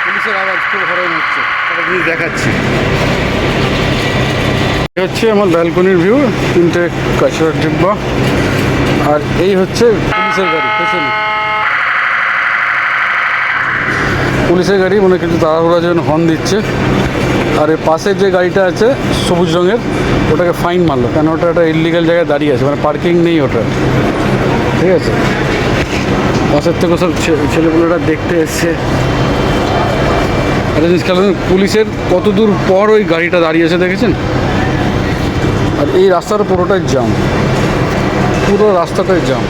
পুলিশের আওয়াজ খুব হরণ হচ্ছে, একটা জিনিস দেখাচ্ছি। এই হচ্ছে আমার ব্যালকনির ভিউ, 3টে কাঁচড়ার ডিব্বা, আর এই হচ্ছে পুলিশের গাড়ি পেছনে। পুলিশের গাড়ি মনে কিছু তাড়াহুড়ার জন্য হর্ন দিচ্ছে। আর এর পাশের যে গাড়িটা আছে সবুজ রঙের, ওটাকে ফাইন মারলো, কেন ওটা একটা ইললিগাল জায়গায় দাঁড়িয়ে আছে, মানে পার্কিং নেই ওটা, ঠিক আছে। পাশের থেকে সব ছেলেপুলেরা দেখতে এসছে। একটা জিনিস খেয়াল করুন, পুলিশের কত দূর পর ওই গাড়িটা দাঁড়িয়ে আছে দেখেছেন। আর এই রাস্তাটা পুরোটাই জ্যাম, পুরো রাস্তাটাই জ্যাম,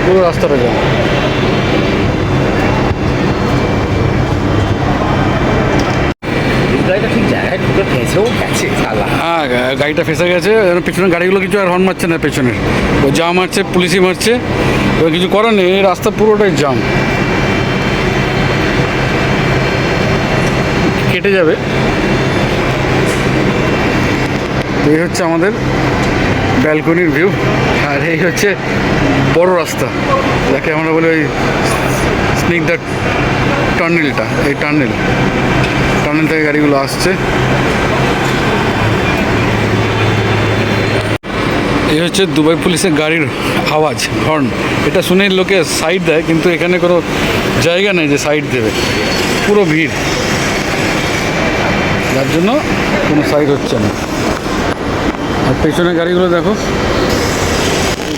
পুরো রাস্তাটা জ্যাম। গাড়িটা ঠিক জায়গায় ঢুকে ফেঁসেও গেছে শালা। হ্যাঁ, গাড়িটা ফেসে গেছে, পেছনের গাড়িগুলো কিছু আর হর্ন মারছে না, পেছনের ও যা মারছে পুলিশই মারছে, এবার কিছু করার নেই, এই রাস্তা পুরোটাই জাম, কেটে যাবে। এই হচ্ছে আমাদের ব্যালকনির ভিউ, আর এই হচ্ছে বড় রাস্তা, যাকে আমরা বলি ওই স্নিগ্ধা টার্নেলটা, এই টার্নেল থেকে গাড়িগুলো আসছে। এই হচ্ছে দুবাই পুলিশের গাড়ির আওয়াজ, হর্ন, এটা শুনে লোকে সাইড দেয়, কিন্তু এখানে কোনো জায়গা নেই যে সাইড দেবে, পুরো ভিড়, যার জন্য কোনো সাইড হচ্ছে না। আর পেছনের গাড়িগুলো দেখো,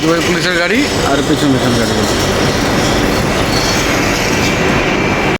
দুবাই পুলিশের গাড়ি আর পেছনের গাড়িগুলো।